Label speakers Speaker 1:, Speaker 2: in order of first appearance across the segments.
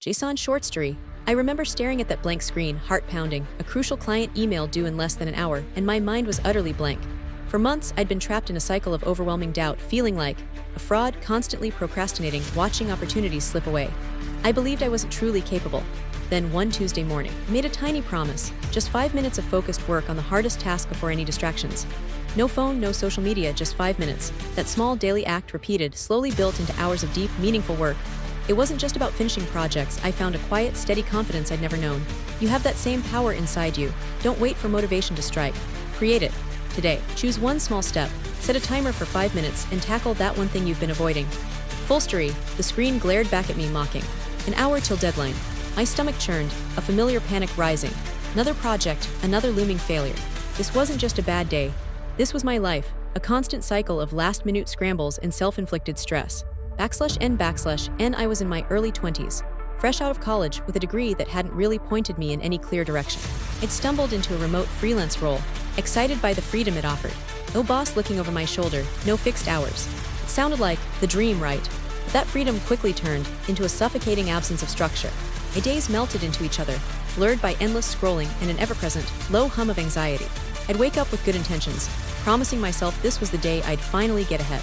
Speaker 1: JSON short story. I remember staring at that blank screen, heart pounding, a crucial client email due in less than an hour, and my mind was utterly blank. For months, I'd been trapped in a cycle of overwhelming doubt, feeling like a fraud, constantly procrastinating, watching opportunities slip away. I believed I wasn't truly capable. Then one Tuesday morning, I made a tiny promise, just 5 minutes of focused work on the hardest task before any distractions. No phone, no social media, just 5 minutes. That small daily act repeated, slowly built into hours of deep, meaningful work. It wasn't just about finishing projects. I found a quiet, steady confidence I'd never known. You have that same power inside you. Don't wait for motivation to strike. Create it. Today, choose one small step, set a timer for 5 minutes, and tackle that one thing you've been avoiding. Full story, the screen glared back at me mocking. An hour till deadline. My stomach churned, a familiar panic rising. Another project, another looming failure. This wasn't just a bad day. This was my life, a constant cycle of last-minute scrambles and self-inflicted stress. /N/N, I was in my early 20s, fresh out of college with a degree that hadn't really pointed me in any clear direction. I'd stumbled into a remote freelance role, excited by the freedom it offered. No boss looking over my shoulder, no fixed hours. It sounded like the dream, right? But that freedom quickly turned into a suffocating absence of structure. My days melted into each other, blurred by endless scrolling and an ever-present, low hum of anxiety. I'd wake up with good intentions, promising myself this was the day I'd finally get ahead.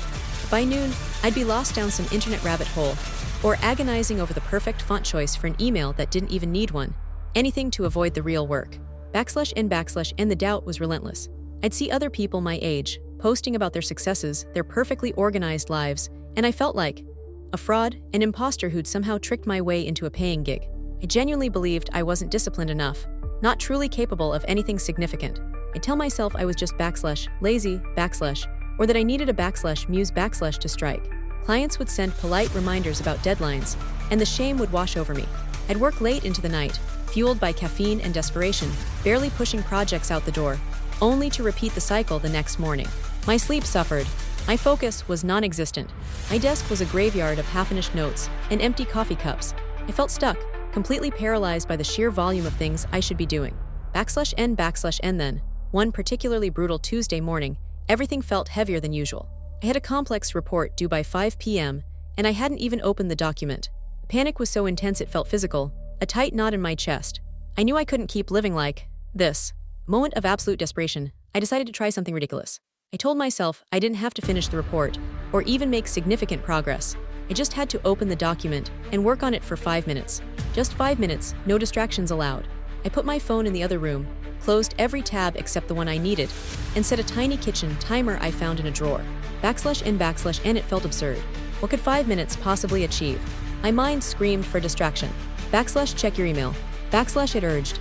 Speaker 1: By noon, I'd be lost down some internet rabbit hole, or agonizing over the perfect font choice for an email that didn't even need one. Anything to avoid the real work. /N/N, the doubt was relentless. I'd see other people my age, posting about their successes, their perfectly organized lives, and I felt like a fraud, an imposter who'd somehow tricked my way into a paying gig. I genuinely believed I wasn't disciplined enough, not truly capable of anything significant. I'd tell myself I was just /lazy, or that I needed a /muse to strike. Clients would send polite reminders about deadlines, and the shame would wash over me. I'd work late into the night, fueled by caffeine and desperation, barely pushing projects out the door, only to repeat the cycle the next morning. My sleep suffered. My focus was non-existent. My desk was a graveyard of half-finished notes and empty coffee cups. I felt stuck, completely paralyzed by the sheer volume of things I should be doing. /N/N then, one particularly brutal Tuesday morning, everything felt heavier than usual. I had a complex report due by 5 p.m., and I hadn't even opened the document. The panic was so intense it felt physical, a tight knot in my chest. I knew I couldn't keep living like this. Moment of absolute desperation, I decided to try something ridiculous. I told myself I didn't have to finish the report, or even make significant progress. I just had to open the document and work on it for 5 minutes. Just 5 minutes, no distractions allowed. I put my phone in the other room, closed every tab except the one I needed, and set a tiny kitchen timer I found in a drawer. /N/N, it felt absurd. What could 5 minutes possibly achieve? My mind screamed for distraction. /check your email. /it urged.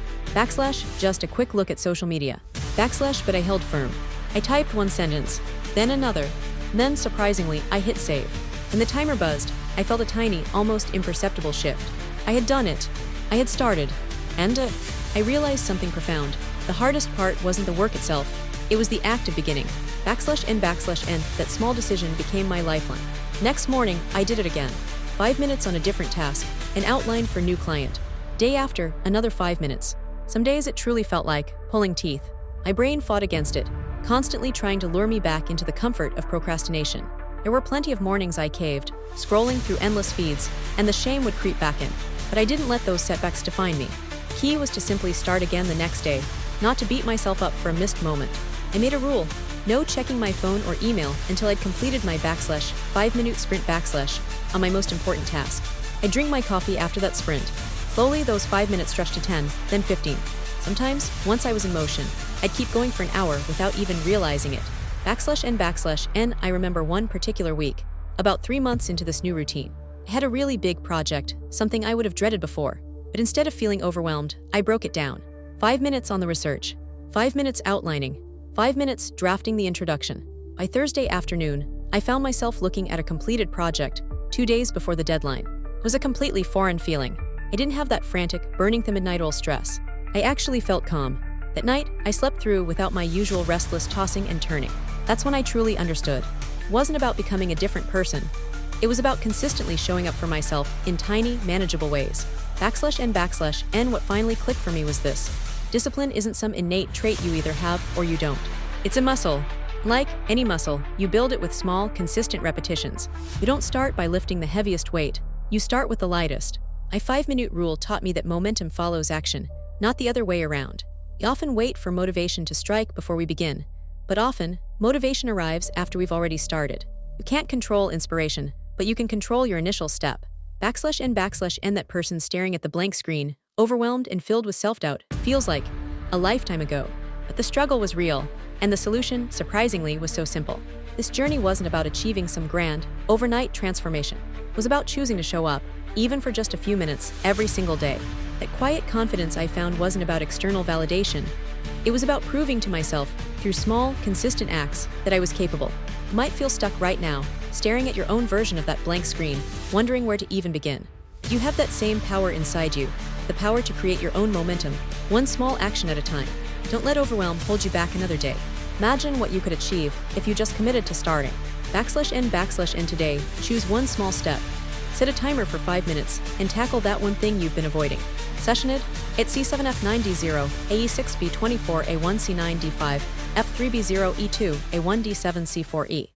Speaker 1: Just a quick look at social media. But I held firm. I typed one sentence, then another. Then, surprisingly, I hit save. When the timer buzzed, I felt a tiny, almost imperceptible shift. I had done it. I had started. And I realized something profound. The hardest part wasn't the work itself. It was the act of beginning. /N/N, that small decision became my lifeline. Next morning, I did it again. 5 minutes on a different task, an outline for new client. Day after, another 5 minutes. Some days it truly felt like pulling teeth. My brain fought against it, constantly trying to lure me back into the comfort of procrastination. There were plenty of mornings I caved, scrolling through endless feeds, and the shame would creep back in. But I didn't let those setbacks define me. Key was to simply start again the next day, not to beat myself up for a missed moment. I made a rule, no checking my phone or email until I'd completed my /5-minute sprint on my most important task. I'd drink my coffee after that sprint. Slowly, those 5 minutes stretched to 10, then 15. Sometimes, once I was in motion, I'd keep going for an hour without even realizing it. /N/N, I remember one particular week, about 3 months into this new routine. I had a really big project, something I would have dreaded before. But instead of feeling overwhelmed, I broke it down. 5 minutes on the research, 5 minutes outlining, 5 minutes drafting the introduction. By Thursday afternoon, I found myself looking at a completed project 2 days before the deadline. It was a completely foreign feeling. I didn't have that frantic, burning the midnight oil stress. I actually felt calm. That night, I slept through without my usual restless tossing and turning. That's when I truly understood. It wasn't about becoming a different person. It was about consistently showing up for myself in tiny, manageable ways. /N/N, what finally clicked for me was this. Discipline isn't some innate trait you either have or you don't. It's a muscle. Like any muscle, you build it with small, consistent repetitions. You don't start by lifting the heaviest weight. You start with the lightest. My 5-minute rule taught me that momentum follows action, not the other way around. We often wait for motivation to strike before we begin, but often, motivation arrives after we've already started. You can't control inspiration, but you can control your initial step. /n/n that person staring at the blank screen, overwhelmed and filled with self-doubt, feels like a lifetime ago. But the struggle was real, and the solution, surprisingly, was so simple. This journey wasn't about achieving some grand, overnight transformation. It was about choosing to show up, even for just a few minutes, every single day. That quiet confidence I found wasn't about external validation. It was about proving to myself, through small, consistent acts, that I was capable. You might feel stuck right now, staring at your own version of that blank screen, wondering where to even begin. You have that same power inside you, the power to create your own momentum, one small action at a time. Don't let overwhelm hold you back another day. Imagine what you could achieve if you just committed to starting. /n/n today, choose one small step. Set a timer for 5 minutes and tackle that one thing you've been avoiding. Sessioned at C7F9D0, AE6B24, A1C9D5, F3B0E2, A1D7C4E.